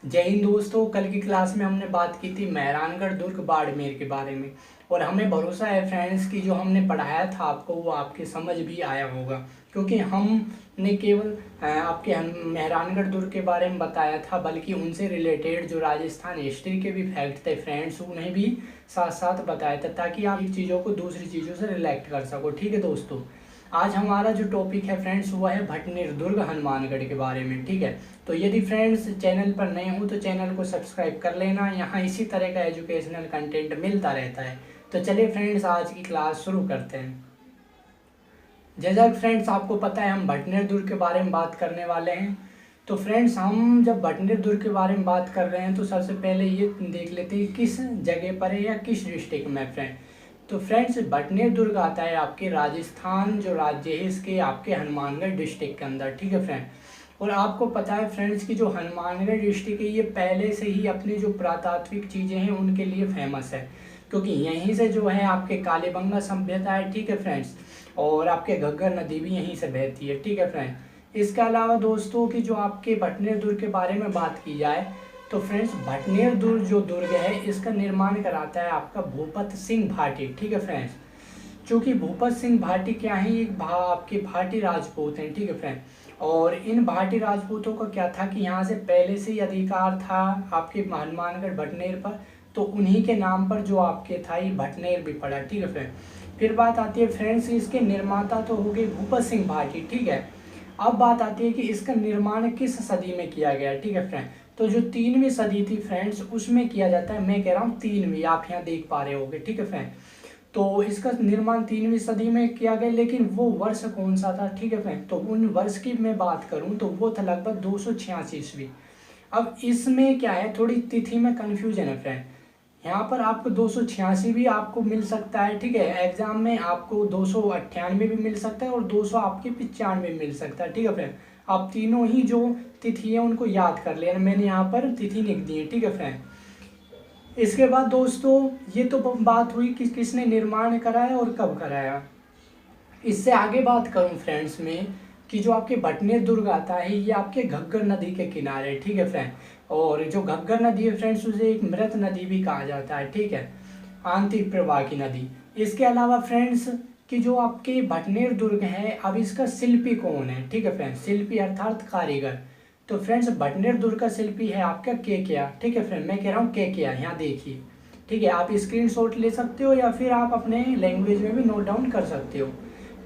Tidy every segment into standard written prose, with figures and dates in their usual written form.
जय हिंद दोस्तों। कल की क्लास में हमने बात की थी मेहरानगढ़ दुर्ग बाड़मेर के बारे में। और हमें भरोसा है फ्रेंड्स कि जो हमने पढ़ाया था आपको वो आपके समझ भी आया होगा, क्योंकि हमने केवल आपके मेहरानगढ़ दुर्ग के बारे में बताया था, बल्कि उनसे रिलेटेड जो राजस्थान हिस्ट्री के भी फैक्ट थे फ्रेंड्स उन्हें भी साथ साथ बताया था, ताकि आप इन चीज़ों को दूसरी चीज़ों से रिलेक्ट कर सको। ठीक है दोस्तों, आज हमारा जो टॉपिक है फ्रेंड्स वो है भटनेर दुर्ग हनुमानगढ़ के बारे में। ठीक है, तो यदि फ्रेंड्स चैनल पर नए हो तो चैनल को सब्सक्राइब कर लेना, यहाँ इसी तरह का एजुकेशनल कंटेंट मिलता रहता है। तो चलिए फ्रेंड्स आज की क्लास शुरू करते हैं। जैसा फ्रेंड्स आपको पता है हम भटनेर दुर्ग के बारे में बात करने वाले हैं। तो फ्रेंड्स हम जब भटनेर दुर्ग के बारे में बात कर रहे हैं तो सबसे पहले ये देख लेते हैं किस जगह पर है या किस डिस्ट्रिक्ट में फ्रेंड। तो फ्रेंड्स भटनेर दुर्ग आता है आपके राजस्थान जो राज्य है इसके आपके हनुमानगढ़ डिस्ट्रिक्ट के अंदर। ठीक है फ्रेंड, और आपको पता है फ्रेंड्स कि जो हनुमानगढ़ डिस्ट्रिक्ट है ये पहले से ही अपनी जो पुरातात्विक चीज़ें हैं उनके लिए फेमस है, क्योंकि यहीं से जो है आपके कालीबंगा सभ्यता है। ठीक है फ्रेंड्स, और आपके घग्गर नदी भी यहीं से बहती है। ठीक है फ्रेंड, इसके अलावा दोस्तों की जो आपके भटनेर दुर्ग के बारे में बात की जाए तो फ्रेंड्स भटनेर दुर्ग जो दुर्ग है इसका निर्माण कराता है आपका भूपत सिंह भाटी। ठीक है फ्रेंड्स, चूँकि भूपत सिंह भाटी क्या है, एक आपके भाटी राजपूत हैं। ठीक है फ्रेंड, और इन भाटी राजपूतों का क्या था कि यहाँ से पहले से ही अधिकार था आपके हनुमानगढ़ भटनेर पर, तो उन्हीं के नाम पर जो आपके था ये भटनेर भी पड़ा। ठीक है फ्रेंड, फिर बात आती है फ्रेंड्स इसके निर्माता तो हो गए भूपत सिंह भाटी। ठीक है, अब बात आती है कि इसका निर्माण किस सदी में किया गया। ठीक है फ्रेंड, तो जो 3वीं सदी थी फ्रेंड्स उसमें किया जाता है। मैं कह रहा हूँ 3वीं, आप यहाँ देख पा रहे होगे। ठीक है फ्रेंड, तो इसका निर्माण 3वीं सदी में किया गया, लेकिन वो वर्ष कौन सा था। ठीक है फ्रेंड, तो उन वर्ष की मैं बात करूं तो वो था लगभग 286 ईस्वी। अब इसमें क्या है, थोड़ी तिथि में कंफ्यूजन है फ्रेंड। यहाँ पर आपको 286 भी आपको मिल सकता है। ठीक है, एग्जाम में आपको 298 भी मिल सकता है और 200 आपके 95 मिल सकता है। ठीक है फ्रेंड, आप तीनों ही जो तिथि है उनको याद कर लेना, मैंने यहाँ पर तिथि लिख दी है। ठीक है फ्रेंड, इसके बाद दोस्तों ये तो बात हुई कि किसने निर्माण कराया और कब कराया। इससे आगे बात करूं फ्रेंड्स में कि जो आपके भटनेर दुर्ग आता है ये आपके घग्गर नदी के किनारे है। ठीक है फ्रेंड, और जो घग्गर नदी है फ्रेंड्स उसे एक मृत नदी भी कहा जाता है। ठीक है, आंतरिक प्रवाह की नदी। इसके अलावा फ्रेंड्स कि जो आपके भटनेर दुर्ग है अब इसका शिल्पी कौन है। ठीक है फ्रेंड्स, शिल्पी अर्थात कारीगर। तो फ्रेंड्स भटनेर दुर्ग का शिल्पी है आपका केकिया। ठीक है फ्रेंड, मैं कह रहा हूँ केकिया, यहाँ देखिए। ठीक है, आप स्क्रीनशॉट ले सकते हो या फिर आप अपने लैंग्वेज में भी नोट डाउन कर सकते हो।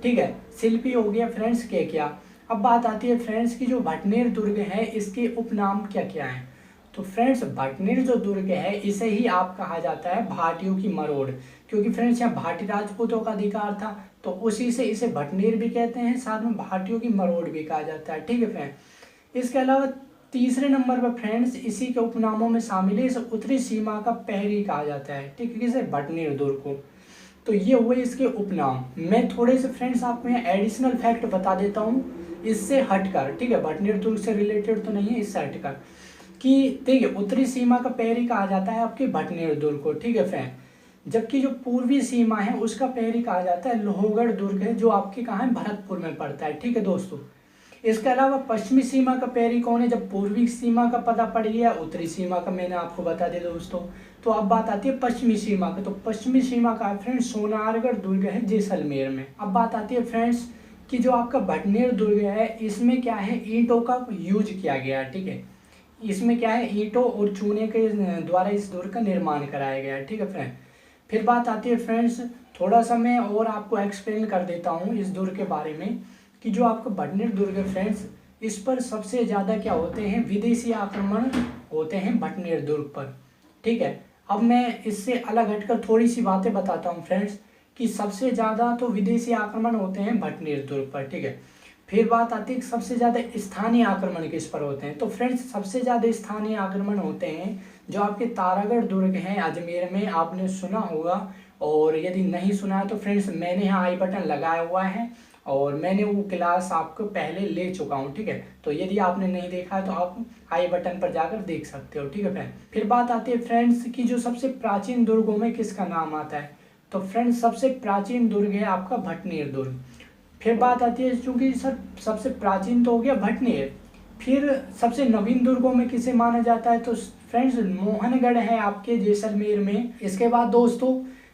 ठीक है, शिल्पी हो गया फ्रेंड्स केकिया। अब बात आती है फ्रेंड्स की जो भटनेर दुर्ग है इसके उपनाम क्या क्या है। तो फ्रेंड्स भटनेर जो दुर्ग है इसे ही आप कहा जाता है भाटियों की मरोड़, क्योंकि फ्रेंड्स यहाँ भाटी राजपूतों का अधिकार था तो उसी से इसे भटनेर भी कहते हैं, साथ में भाटियों की मरोड़ भी कहा जाता है। ठीक है फ्रेंड, इसके अलावा तीसरे नंबर पर फ्रेंड्स इसी के उपनामों में शामिल है इसे उत्तरी सीमा का प्रहरी कहा जाता है। ठीक है, किसे, भटनेर दुर्ग को। तो ये हुए इसके उपनाम। मैं थोड़े से फ्रेंड्स आपको यहाँ एडिशनल फैक्ट बता देता हूँ इससे हटकर। ठीक है, भटनेर दुर्ग से रिलेटेड तो नहीं है, इससे हटकर कि देखिए उत्तरी सीमा का प्रहरी कहा जाता है आपके भटनेर दुर्ग को। ठीक है फ्रेंड, जबकि जो पूर्वी सीमा है उसका प्रहरी कहा जाता है लोहगढ़ दुर्ग है, जो आपके कहाँ है, भरतपुर में पड़ता है। ठीक है दोस्तों, इसके अलावा पश्चिमी सीमा का प्रहरी कौन है, जब पूर्वी सीमा का पता पड़ गया उत्तरी सीमा का मैंने आपको बता दिया दोस्तों। तो अब बात आती है पश्चिमी सीमा का, तो पश्चिमी सीमा का फ्रेंड्स सोनारगढ़ दुर्ग है जैसलमेर में। अब बात आती है फ्रेंड्स कि जो आपका भटनेर दुर्ग है इसमें क्या है, ईंटों का यूज किया गया है। ठीक है, इसमें क्या है, ईंटों और चूने के द्वारा इस दुर्ग का निर्माण कराया गया है। ठीक है फ्रेंड, फिर बात आती है फ्रेंड्स, थोड़ा सा मैं और आपको एक्सप्लेन कर देता हूँ इस दुर्ग के बारे में कि जो आपका भटनेर दुर्ग है फ्रेंड्स इस पर सबसे ज़्यादा क्या होते हैं, विदेशी आक्रमण होते हैं भटनेर दुर्ग पर। ठीक है, अब मैं इससे अलग हटकर थोड़ी सी बातें बताता हूँ फ्रेंड्स कि सबसे ज़्यादा तो विदेशी आक्रमण होते हैं भटनेर दुर्ग पर। ठीक है, फिर बात आती है कि सबसे ज़्यादा स्थानीय आक्रमण किस पर होते हैं। तो फ्रेंड्स सबसे ज़्यादा स्थानीय आक्रमण होते हैं जो आपके तारागढ़ दुर्ग हैं अजमेर में, आपने सुना होगा। और यदि नहीं सुना है तो फ्रेंड्स मैंने यहाँ आई बटन लगाया हुआ है और मैंने वो क्लास आपको पहले ले चुका हूँ। ठीक है, तो यदि आपने नहीं देखा है तो आप आई बटन पर जाकर देख सकते हो। ठीक है फ्रेंड, फिर बात आती है फ्रेंड्स कि जो सबसे प्राचीन दुर्गों में किसका नाम आता है। तो फ्रेंड्स सबसे प्राचीन दुर्ग है आपका भटनेर दुर्ग। फिर बात आती है, चूंकि सर सबसे प्राचीन तो हो गया भटनेर, फिर सबसे नवीन दुर्गों में किसे माना जाता है, तो फ्रेंड्स मोहनगढ़ है आपके जैसलमेर में। इसके बाद दोस्तों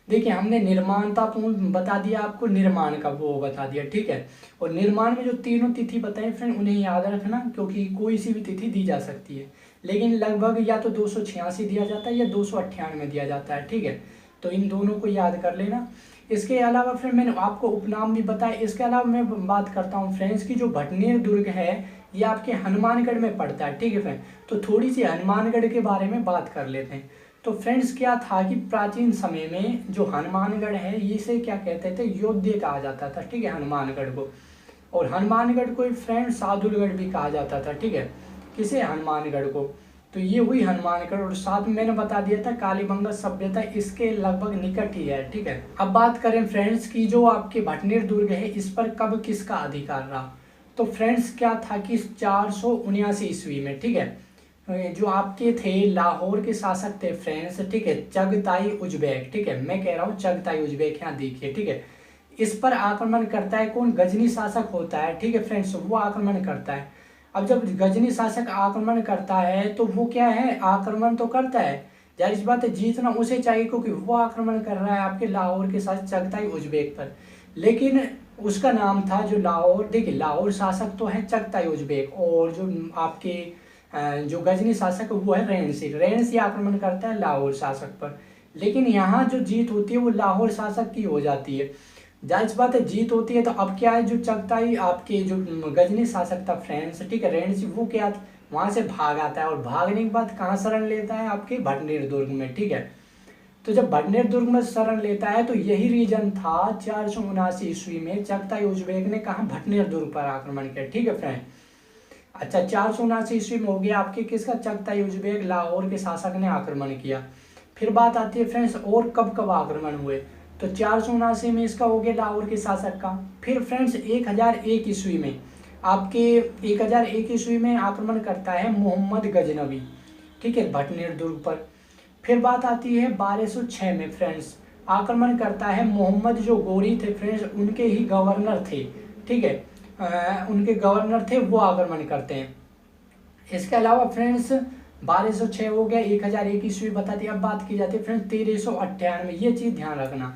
देखिए हमने निर्माणतापूर्ण बता दिया, आपको निर्माण का वो बता दिया, ठीक है। और निर्माण में जो तीनों तिथि बताए फ्रेंड उन्हें याद रखना, क्योंकि कोई सी भी तिथि दी जा सकती है, लेकिन लगभग या तो 286 दिया जाता है या 298 दिया जाता है, ठीक है। तो इन दोनों को याद कर लेना। इसके अलावा फ्रेंड मैंने आपको उपनाम भी बताया। इसके अलावा मैं बात करता हूँ फ्रेंड्स की जो भटनेर दुर्ग है ये आपके हनुमानगढ़ में पड़ता है, ठीक है फ्रेंड। तो थोड़ी सी हनुमानगढ़ के बारे में बात कर लेते हैं। तो फ्रेंड्स क्या था कि प्राचीन समय में जो हनुमानगढ़ है इसे क्या कहते थे, योध्य कहा जाता था, ठीक है, हनुमानगढ़ को। और हनुमानगढ़ को फ्रेंड सादुलगढ़ भी कहा जाता था, ठीक है, किसे, हनुमानगढ़ को। तो ये हुई हनुमानगढ़। और साथ में मैंने बता दिया था कालीबंगा सभ्यता इसके लगभग निकट ही है, ठीक है। अब बात करें फ्रेंड्स की जो आपके भटनेर दुर्ग है इस पर कब किसका अधिकार रहा, तो फ्रेंड्स क्या था कि 479 ईस्वी में, ठीक है, जो आपके थे लाहौर के शासक थे फ्रेंड्स, ठीक है, चगताई उज़्बेक, ठीक है, मैं कह रहा हूँ चगताई उज़्बेक, यहाँ देखिए, ठीक है। इस पर आक्रमण करता है कौन, गजनी शासक होता है, ठीक है फ्रेंड्स, वो आक्रमण करता है। अब जब गजनी शासक आक्रमण करता है तो वो क्या है, आक्रमण तो करता है, जाहिर सी बात है जीतना उसे चाहिए, क्योंकि वो आक्रमण कर रहा है आपके लाहौर के साथ चगताई उज़्बेक पर। लेकिन उसका नाम था जो लाहौर, देखिए लाहौर शासक तो है चगताई उज़्बेक, और जो आपके जो गजनी शासक वो है रेणसी आक्रमण करता है लाहौर शासक पर। लेकिन यहाँ जो जीत होती है वो लाहौर शासक की हो जाती है, जाहिर सी बात है जीत होती है। तो अब क्या है, जो चगताई आपके जो गजनी शासक था फ्रेंड्स, ठीक है, रेणसी, वो क्या वहां से भाग आता है, और भागने के बाद कहाँ शरण लेता है, आपके भटनेर दुर्ग में, ठीक है। तो जब भटनेर दुर्ग में शरण लेता है तो यही रीजन था 479 ईस्वी में चगताई उज़्बेक ने कहा भटनेर दुर्ग पर आक्रमण किया, ठीक है फ्रेंड। अच्छा 479 ईस्वी में हो गया आपके किसका, चगताई उज़्बेक लाहौर के शासक ने आक्रमण किया। फिर बात आती है फ्रेंड्स और कब कब आक्रमण हुए, तो 479 में इसका हो गया लाहौर के शासक का। फिर फ्रेंड्स 1001 ईस्वी में आपके 1001 ईस्वी में आक्रमण करता है मोहम्मद गजनवी, ठीक है, भटनेर दुर्ग पर। फिर बात आती है 1206 में फ्रेंड्स आक्रमण करता है मोहम्मद जो गोरी थे फ्रेंड्स, उनके ही गवर्नर थे, ठीक है, उनके गवर्नर थे, वो आक्रमण करते हैं। इसके अलावा फ्रेंड्स 1206 हो गया, 1001 ईस्वी बताती है। अब बात की जाती है फ्रेंड्स 1398, ये चीज़ ध्यान रखना,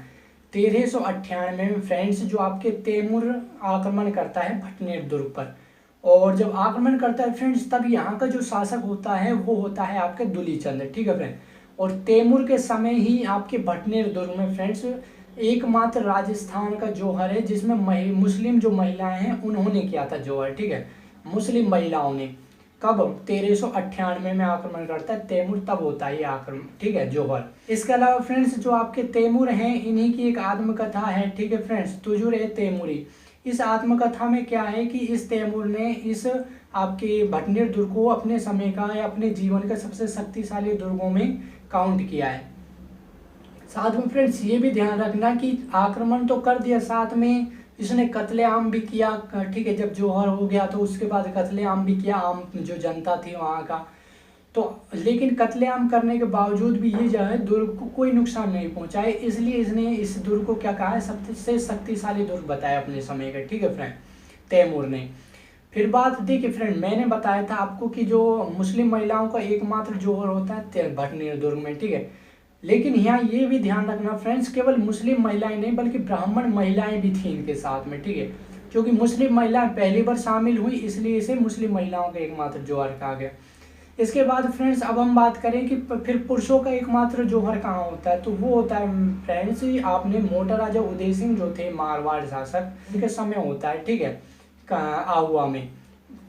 1398 में फ्रेंड्स जो आपके तैमूर आक्रमण करता है भटनेर दुर्ग पर। और जब आक्रमण करता है फ्रेंड्स तब यहाँ का जो शासक होता है वो होता है आपके दुलीचंद, ठीक है फ्रेंड। और तैमूर के समय ही आपके भटनेर दुर्ग में फ्रेंड्स एकमात्र राजस्थान का जौहर है जिसमें मुस्लिम जो महिलाएं हैं उन्होंने किया था जौहर, ठीक है, मुस्लिम महिलाओं ने। कब, 1398 में आक्रमण करता है तैमूर, तब होता है ये आक्रमण, ठीक है, जौहर। इसके अलावा फ्रेंड्स जो आपके तैमूर हैं इन्हीं की एक आत्मकथा है, ठीक है फ्रेंड्स, तुजुर ए तैमूरी। इस आत्मकथा में क्या है कि इस तैमूर ने इस आपके भटनेर दुर्ग को अपने समय का या अपने जीवन का सबसे शक्तिशाली दुर्गों में काउंट किया है। साथ में फ्रेंड्स ये भी ध्यान रखना कि आक्रमण तो कर दिया, साथ में इसने कत्लेआम भी किया, ठीक है, जब जौहर हो गया तो उसके बाद कत्लेआम भी किया आम जो जनता थी वहाँ का। तो लेकिन कत्लेआम करने के बावजूद भी ये जो है दुर्ग को कोई नुकसान नहीं पहुँचाए, इसलिए इसने इस दुर्ग को क्या कहा है, सबसे शक्तिशाली दुर्ग बताया अपने समय का, ठीक है फ्रेंड, तैमूर ने। फिर बात देखिए फ्रेंड, मैंने बताया था आपको कि जो मुस्लिम महिलाओं का एकमात्र जौहर होता है भटनेर दुर्ग में, ठीक है। लेकिन यहाँ ये भी ध्यान रखना फ्रेंड्स, केवल मुस्लिम महिलाएं नहीं बल्कि ब्राह्मण महिलाएं भी थी इनके साथ में, ठीक है, क्योंकि मुस्लिम महिलाएं पहली बार शामिल हुई इसलिए इसे मुस्लिम महिलाओं का एकमात्र जौहर कहा गया। इसके बाद फ्रेंड्स अब हम बात करें कि फिर पुरुषों का एकमात्र जौहर कहाँ होता है, तो वो होता है फ्रेंड्स आपने मोटा राजा उदय सिंह जो थे मारवाड़ शासक, इनके समय होता है, ठीक है, आहुआ में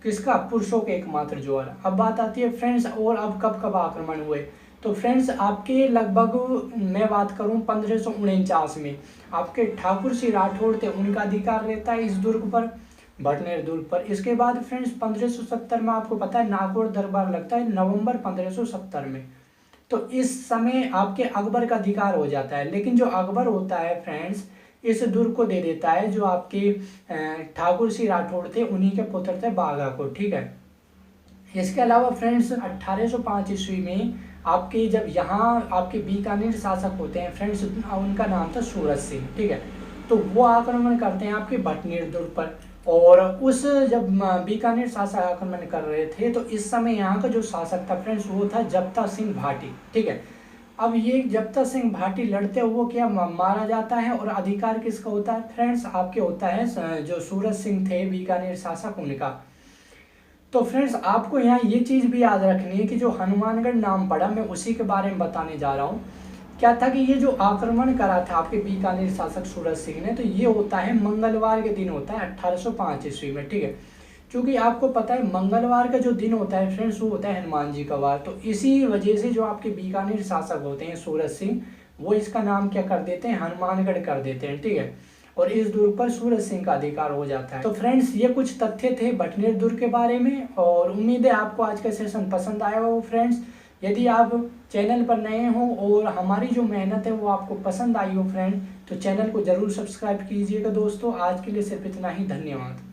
किसका, पुरुषों के एकमात्र जौहर। अब बात आती है फ्रेंड्स और अब कब कब आक्रमण हुए, तो फ्रेंड्स आपके लगभग मैं बात करूं 1549 में आपके ठाकुर सिंह राठौड़ थे, उनका अधिकार रहता है इस दुर्ग पर, भटनेर दुर्ग पर। इसके बाद फ्रेंड्स 1570 में आपको पता है नागौर दरबार लगता है नवंबर 1570 में, तो इस समय आपके अकबर का अधिकार हो जाता है। लेकिन जो अकबर होता है फ्रेंड्स इस दुर्ग को दे देता है जो आपके ठाकुर सिंह राठौड़ थे, उन्हीं के पुत्र थे बाघा को, ठीक है। इसके अलावा फ्रेंड्स 1805 ईस्वी में आपके जब यहाँ आपके बीकानेर शासक होते हैं फ्रेंड्स, उनका नाम था सूरज सिंह, ठीक है, तो वो आक्रमण करते हैं आपके भटनेर दुर्ग पर। और उस जब बीकानेर शासक आक्रमण कर रहे थे तो इस समय यहाँ का जो शासक था फ्रेंड्स वो था जब्ता सिंह भाटी। ठीक है, अब ये जब्ता सिंह भाटी लड़ते हुए क्या मारा जाता है और अधिकार किसका होता है फ्रेंड्स, आपके होता है जो सूरज सिंह थे बीकानेर शासक उनका। तो फ्रेंड्स आपको यहाँ ये चीज़ भी याद रखनी है कि जो हनुमानगढ़ नाम पड़ा, मैं उसी के बारे में बताने जा रहा हूँ। क्या था कि ये जो आक्रमण करा था आपके बीकानेर शासक सूरज सिंह ने, तो ये होता है मंगलवार के दिन होता है 1805 ईस्वी में। ठीक है, क्योंकि आपको पता है मंगलवार का जो दिन होता है फ्रेंड्स वो होता है हनुमान जी का वार, तो इसी वजह से जो आपके बीकानेर शासक होते हैं सूरज सिंह, वो इसका नाम क्या कर देते हैं, हनुमानगढ़ कर देते हैं। ठीक है, और इस दुर्ग पर सूरज सिंह का अधिकार हो जाता है। तो फ्रेंड्स ये कुछ तथ्य थे भटनेर दुर्ग के बारे में, और उम्मीद है आपको आज का सेशन पसंद आया हो फ्रेंड्स। यदि आप चैनल पर नए हो और हमारी जो मेहनत है वो आपको पसंद आई हो फ्रेंड, तो चैनल को जरूर सब्सक्राइब कीजिएगा दोस्तों। आज के लिए सिर्फ इतना ही, धन्यवाद।